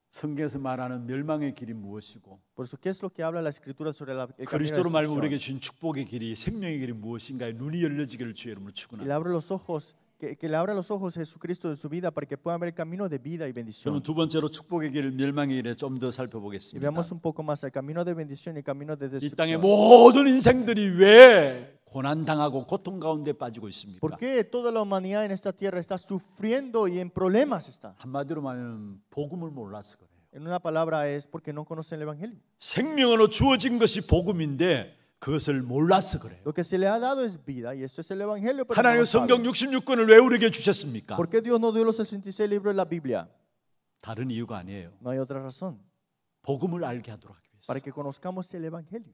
성경에서 말하는 멸망의 길이 무엇이고 Por eso, ¿qué es lo que habla la Escritura sobre el camino de 그리스도로 말하면 destrucción? 우리에게 주신 축복의 길이 생명의 길이 무엇인가에 눈이 열려지기를 주의 이름으로 Y le 축원합니다. abre los ojos, que le abra los ojos Jesucristo de su vida para que puedan ver el camino de vida y 저는 bendición. 두 번째로 축복의 길, 멸망의 길에 좀 더 Y 살펴보겠습니다. veamos un poco más el camino de bendición y el camino de 이 땅의 destrucción. 모든 인생들이 왜 고난당하고 고통 가운데 빠지고 있습니까? ¿Por qué toda la humanidad en esta tierra está sufriendo y en problemas está? 한마디로 말하면 복음을 몰라서 그래요. En una palabra es porque no conocen el Evangelio. 생명으로 주어진 것이 복음인데 그것을 몰라서 그래요. Lo que se le ha dado es vida y esto es el Evangelio. Pero no 하나님의 lo 성경 saben. 66권을 왜 우리에게 주셨습니까? ¿Por qué Dios no dio los 66 libros de la Biblia? 다른 이유가 아니에요. No hay otra razón. 복음을 알게 하도록 하기 위해서. Para que conozcamos el Evangelio.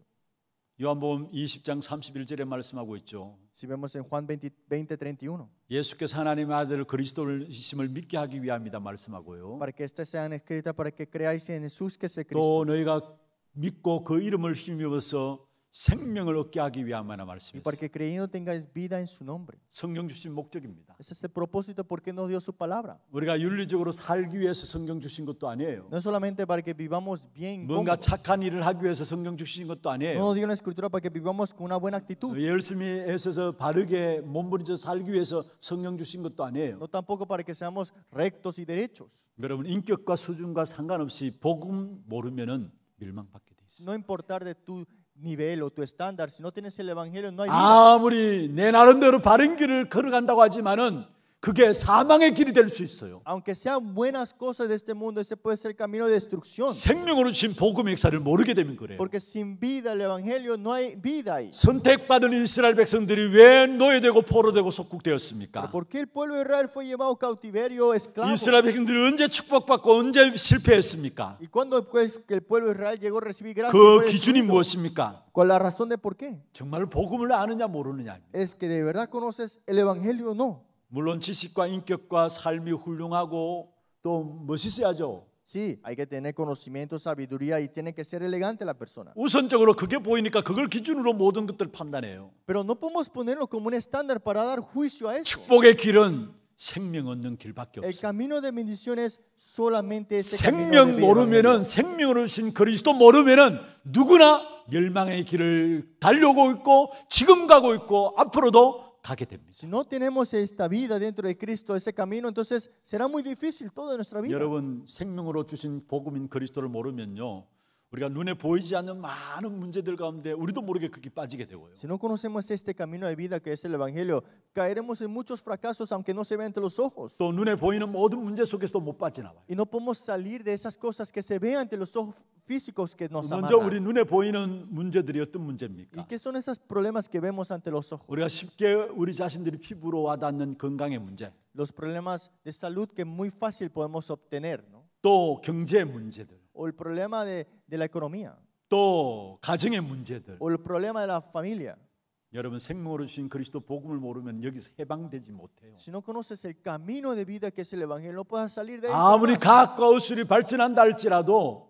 요한복음 20장 31절에 말씀하고 있죠. Si vemos en Juan 20:31. 예수께서 하나님의 아들 그리스도이심을 믿게 하기 위함이다 말씀하고요. Para que estas sean escritas para que creáis en Jesús que es el Cristo. 또 너희가 믿고 그 이름을 힘입어서 생명을 얻게 하기 위함이나 Y para 말씀했어요. que creyendo tengáis vida en su nombre. 성경 주신 목적입니다. Ese es el propósito por qué nos dio su palabra. 우리가 윤리적으로 살기 위해서 성경 주신 것도 아니에요. No es solamente para que vivamos bien. 뭔가 cómodos. 착한 일을 하기 위해서 성경 주신 것도 No nos 아니에요. dio la escritura para que vivamos con una buena actitud. 열심히 애써서 바르게 몸부림쳐 살기 위해서 성경 주신 것도 아니에요. No tampoco para que seamos rectos y derechos. 여러분 인격과 수준과 상관없이 복음 모르면은 멸망받게 돼 있어요. No importar de tu nivel o tu estándar, si no tienes el evangelio no hay vida. 아무리 내 나름대로 바른 길을 걸어간다고 하지만은 그게 사망의 길이 될 수 있어요. Aunque sean buenas cosas de este mundo, ese puede ser camino de destrucción. 생명으로 주신 복음의 역사를 모르게 되면 그래요. Porque sin vida el evangelio no hay vida ahí. 선택받은 이스라엘 백성들이 왜 노예되고 포로되고 속국되었습니까? ¿Por qué el pueblo de Israel fue llevado cautiverio, esclavo? 이스라엘 백성들이 언제 축복받고 언제 실패했습니까? ¿Y cuándo pues que el pueblo de Israel llegó a recibir gracia? 그 fue 기준이 destruido? 무엇입니까? ¿Cuál es la razón de por qué? 정말 복음을 아느냐 모르느냐. Es que de verdad conoces el evangelio o no. 물론 지식과 인격과 삶이 훌륭하고 또 멋있어야죠. Sí, hay que tener conocimiento, sabiduría y tiene que ser elegante la persona. 우선적으로 그게 보이니까 그걸 기준으로 모든 것들을 판단해요. Pero no podemos ponerlo como un estándar para dar juicio a eso. 축복의 길은 생명 얻는 길밖에 El 없어요. camino de bendición es solamente ese camino de 생명 vida. 모르면은 생명으로 주신 그리스도 모르면은 누구나 멸망의 길을 달려오고 있고 지금 가고 있고 앞으로도 가게 됩니다. Si no tenemos esta vida dentro de Cristo, ese camino, entonces será muy difícil toda nuestra vida. 여러분 생명으로 주신 복음인 그리스도를 모르면요. 우리가 눈에 보이지 않는 많은 문제들 가운데 우리도 모르게 그렇게 빠지게 되고요. Si no conocemos este camino de vida que es el Evangelio, caeremos en muchos fracasos aunque no se vean ante los ojos. 또 눈에 보이는 모든 문제 속에서도 못 빠져나와요. Y no podemos salir de esas cosas que se vean ante los ojos físicos que nos 먼저 우리 amarran. 눈에 보이는 문제들이 어떤 ¿Y 문제입니까? qué son esos problemas que vemos ante los ojos? 우리가 쉽게 우리 자신들이 피부로 와닿는 건강의 문제. Los problemas de salud que muy fácil podemos obtener, ¿no? 또 경제 문제들, o el problema de la economía, 또 가정의 문제들. o el problema de la familia. 여러분 생명으로 주신 그리스도 복음을 모르면 여기서 해방되지 못해요. Si no conoces el camino de vida que es el evangelio, no puedes salir de eso. 아무리 과학과 의술이 발전한다 할지라도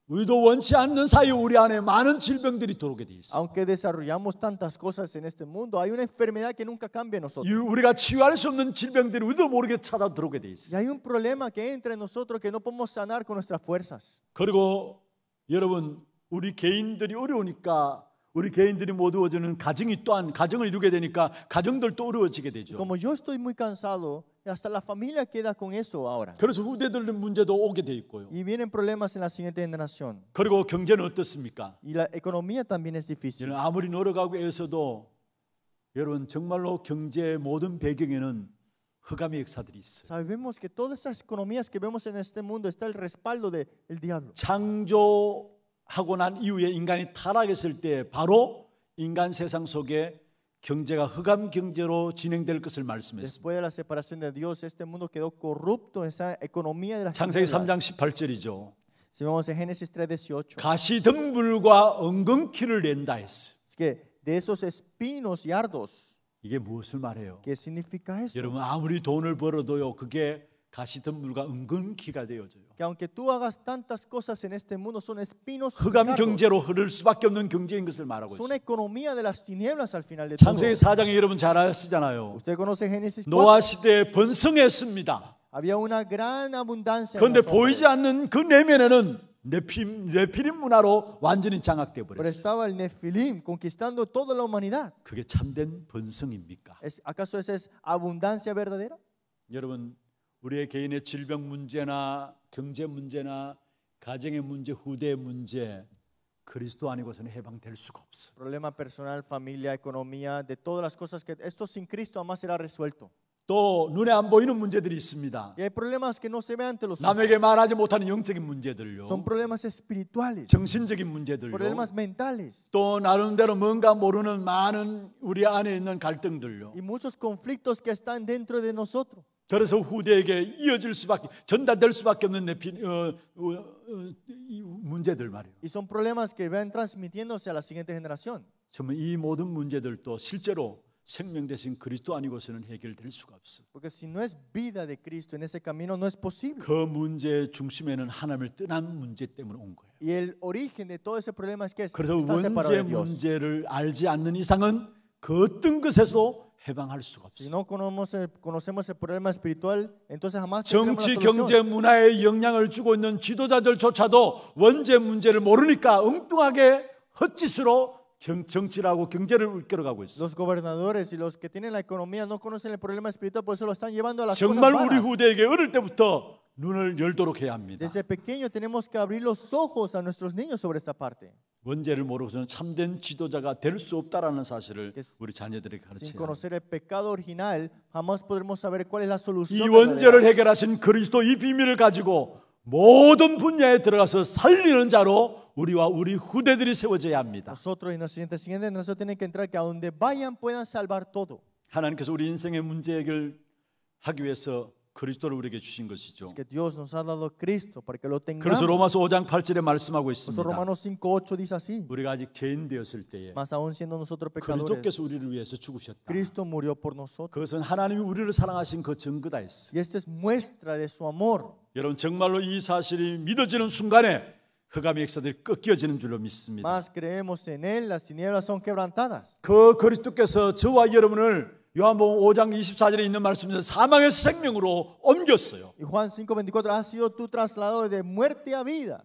우리도 원치 않는 사이 우리 안에 많은 질병들이 들어오게 돼 있어. Aunque desarrollamos tantas cosas en este mundo, hay una enfermedad que nunca cambia en nosotros. 우리가 치유할 수 없는 질병들이 우리도 모르게 찾아 들어오게 돼 있어. Y hay un problema que entra en nosotros que no podemos sanar con nuestras fuerzas. 그리고 여러분 우리 개인들이 어려우니까 우리 개인들이 못 이루어지는 가정이 또한 가정을 이루게 되니까 가정들도 어려워지게 되죠. Como yo estoy muy cansado, hasta la familia queda con eso ahora. 그래서 후대들 문제도 오게 돼 있고요. Y vienen problemas en la siguiente generación. 그리고 경제는 어떻습니까? Y la economía también es difícil. 여러분 아무리 노력하고 애써도 여러분 정말로 경제의 모든 배경에는 흑암의 역사들이 있어요. Sabemos que todas esas economías que vemos en este mundo está el respaldo del diablo. 창조하고 난 이후에 인간이 타락했을 때 바로 인간 세상 속에 경제가 흑암 경제로 진행될 것을 말씀했습니다. Después de la separación de Dios, este mundo quedó corrupto, esa economía de las 창세기 tinieblas. 3장 18절이죠. Si vemos en Génesis 3:18, 가시덤불과 엉겅퀴를 낸다 했어요. es que de esos espinos y ardos, 이게 무엇을 말해요? ¿qué significa eso? 여러분 아무리 돈을 벌어도요 그게 가시덤불과 엉겅퀴가 되어져요. Que aunque tú hagas tantas cosas en este mundo, son espinos y 흑암 cardos. 경제로 흐를 수밖에 없는 경제인 것을 말하고 Son 있어요. economía de las tinieblas al final de todo. 창세기 4장에 여러분 잘 아시잖아요. Usted conoce Génesis 4. 노아 시대에 번성했습니다. Había una gran abundancia. 그런데 en los 보이지 hombres. 않는 그 내면에는 네피림 문화로 완전히 장악돼 Pero 버렸어요. estaba el Nefilim conquistando toda la humanidad. 그게 참된 번성입니까? ¿Acaso esa es abundancia verdadera? 여러분 우리의 개인의 질병 문제나 경제 문제나 가정의 문제, 후대의 문제 그리스도 아니고서는 해방될 수가 없어. Problema personal, familia, economía, de todas las cosas que esto sin Cristo jamás será resuelto. 또 눈에 안 보이는 문제들이 있습니다. Y hay problemas que no se ven ante los ojos. 남에게 말하지 못하는 영적인 문제들요. Son problemas espirituales, 정신적인 문제들요. problemas mentales 또 나름대로 뭔가 모르는 많은 우리 안에 있는 갈등들요. y muchos conflictos que están dentro de nosotros. 그래서 후대에게 이어질 수밖에 전달될 수밖에 없는 이 문제들 말이에요. Y son problemas que van transmitiéndose a la siguiente generación. 정말 이 모든 문제들도 실제로 생명 대신 그리스도 아니고서는 해결될 수가 없어. Porque si no es vida de Cristo en ese camino, no es posible. 그 문제의 중심에는 하나님을 떠난 문제 때문에 온 거예요. Y el origen de todo ese problema es que 그래서 está separado 원죄 de Dios. 문제를 알지 않는 이상은 그 어떤 것에서 해방할 수가 Si 없어요. no conocemos el problema espiritual, entonces jamás tendremos 정치, la solución. 경제, 문화에 영향을 주고 있는 지도자들조차도 원죄 문제를 모르니까 엉뚱하게 헛짓으로 정치라고 경제를 이끌어가고 있어요. Los gobernadores y los que tienen la economía no conocen el problema espiritual, por eso lo están llevando a las cosas 정말 우리 vanas. 후대에게 어릴 때부터 눈을 열도록 해야 합니다. Desde pequeño tenemos que abrir los ojos a nuestros niños sobre esta parte. 원죄를 모르고서는 참된 지도자가 될 수 없다라는 사실을 Es- 우리 자녀들에게 Sin 가르쳐야 합니다. conocer el pecado original, jamás podremos saber cuál es la solución. 이 원죄를 verdadera. 해결하신 그리스도 이 비밀을 가지고 모든 분야에 들어가서 살리는 자로 우리와 우리 후대들이 세워져야 합니다. Nosotros y nuestra siguiente generación tienen que entrar que a donde vayan puedan salvar todo. 하나님께서 우리 인생의 문제 해결하기 위해서 그리스도를 우리에게 주신 것이죠. Es que Dios nos ha dado a Cristo para que lo tengamos. 그래서 로마서 5장 8절에 말씀하고 Por eso 있습니다. Romanos 5:8 dice así. 우리가 아직 죄인 되었을 때에 Más aún siendo nosotros pecadores, 그리스도께서 우리를 위해서 죽으셨다. Cristo murió por nosotros. 그것은 하나님이 우리를 사랑하신 그 증거다 했어. Y esta es muestra de su amor. 여러분 정말로 이 사실이 믿어지는 순간에 흑암의 역사들이 꺾여지는 줄로 믿습니다. Más creemos en Él, las tinieblas son quebrantadas. 그 그리스도께서 저와 여러분을 요한복음 5장 24절에 있는 말씀에서 사망의 생명으로 옮겼어요. Y Juan 5:24 ha sido tu trasladado de muerte a vida.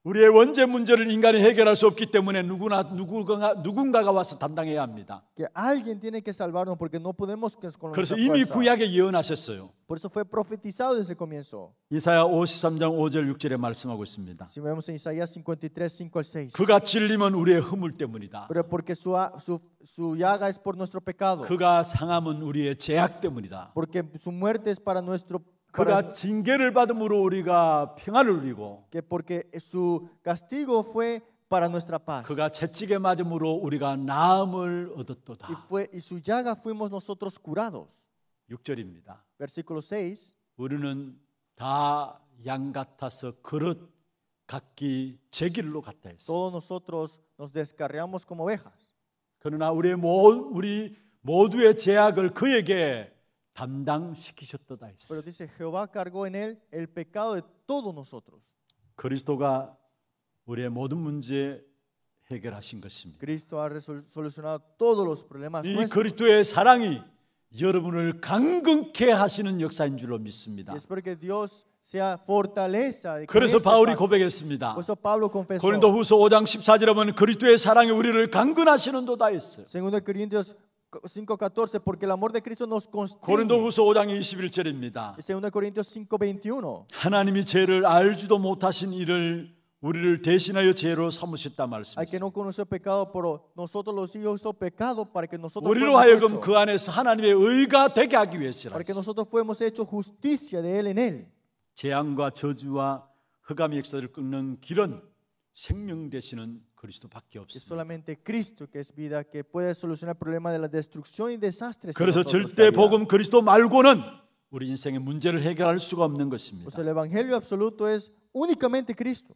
우리의 원죄 문제를 인간이 해결할 수 없기 때문에 누군가가 와서 담당해야 합니다. Que alguien tiene que salvarnos porque no podemos con 그래서 nuestra 이미 fuerza. 구약에 예언하셨어요. Por eso fue profetizado desde el comienzo. 이사야 53장 5절 6절에 말씀하고 있습니다. Si vemos en Isaías 53, 5 al 6. 그가 찔림은 우리의 허물 때문이다. Pero porque su llaga es por nuestro pecado. 그가 상함은 우리의 죄악 때문이다. Porque su muerte es para nuestro 그가 징계를 받음으로 우리가 평안을 누리고 que porque su castigo fue para nuestra paz. 그가 채찍에 맞음으로 우리가 나음을 얻었도다. Y su llaga fuimos nosotros curados. 6절입니다. Versículo 6. 우리는 다 양 같아서 그릇 각기 제 길로 갔다 했어요. Todos nosotros nos descarriamos como ovejas. 그러나 우리 모두의 죄악을 그에게 담당시키셨도다 했어요. Pero dice, Jehová cargó en él el pecado de todos nosotros. 그리스도가 우리의 모든 문제 해결하신 것입니다. Cristo ha solucionado todos los problemas 이 nuestros. 그리스도의 사랑이 여러분을 강건케 하시는 역사인 줄로 믿습니다. Y espero que Dios sea fortaleza. De 그래서 este 바울이 pacto. 고백했습니다. Por eso Pablo confesó. 고린도후서 5장 14절에 보면 그리스도의 사랑이 우리를 강건하시는도다 했어요. 2 Corintios 5:14, porque el amor de Cristo nos constriñe. 고린도후서 5장 21절입니다. Y 2 Corintios 5:21. 하나님이 죄를 알지도 못하신 이를 우리를 대신하여 죄로 삼으셨다 Hay que 말씀이죠. no conocer pecado, pero nosotros los hijos hizo pecado para que nosotros 우리로 fuéramos 하여금 hechos, 그 안에서 하나님의 의가 되게 하기 위해서라. para que nosotros fuéramos hechos justicia de él en él. 재앙과 저주와 흑암의 역사를 끊는 길은 생명 되시는 그리스도밖에 Es 없습니다. solamente Cristo que es vida, que puede solucionar el problema de la destrucción y desastres. en 그래서 nosotros, 절대 caridad. 복음 그리스도 말고는 우리 인생의 문제를 해결할 수가 없는 것입니다. Pues el evangelio absoluto es únicamente Cristo.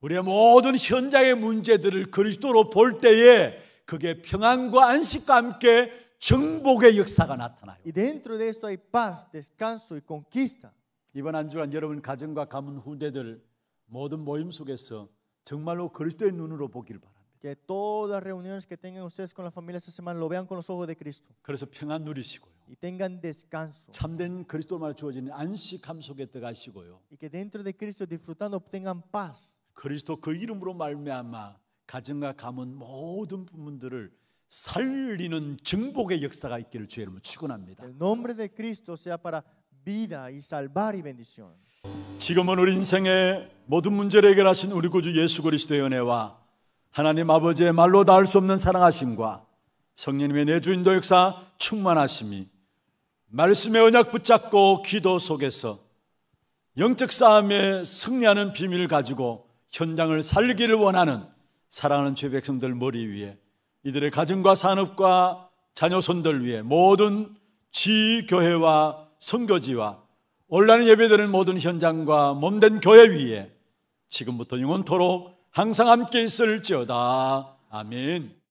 우리의 모든 현장의 문제들을 그리스도로 볼 때에 그게 평안과 안식과 함께 정복의 역사가 나타나요. Y dentro de esto hay paz, descanso y conquista. 이번 한 주간 여러분 가정과 가문 후대들 모든 모임 속에서 정말로 그리스도의 눈으로 보길 바랍니다. Que todas las reuniones que tengan ustedes con la familia esta semana lo vean con los ojos de Cristo 그래서 평안 누리시고요. y tengan descanso. 참된 그리스도만 주어지는 안식함 속에 들어가시고요. Y que dentro de Cristo disfrutando obtengan paz. 그리스도 그 이름으로 말미암아 가정과 가문 모든 부분들을 살리는 정복의 역사가 있기를 주의 이름으로 축원합니다. El nombre de Cristo sea para vida y salvar y bendición. 지금은 우리 인생의 모든 문제를 해결하신 우리 구주 예수 그리스도의 은혜와 하나님 아버지의 말로 닿을 수 없는 사랑하심과 성령님의 내주인도 역사 충만하심이 말씀의 언약 붙잡고 기도 속에서 영적 싸움에 승리하는 비밀을 가지고 현장을 살기를 원하는 사랑하는 죄 백성들 머리 위에 이들의 가정과 산업과 자녀 손들 위에 모든 지교회와 선교지와 온라인 예배드리는 모든 현장과 몸된 교회 위에 지금부터 영원토록 항상 함께 있을지어다. 아멘.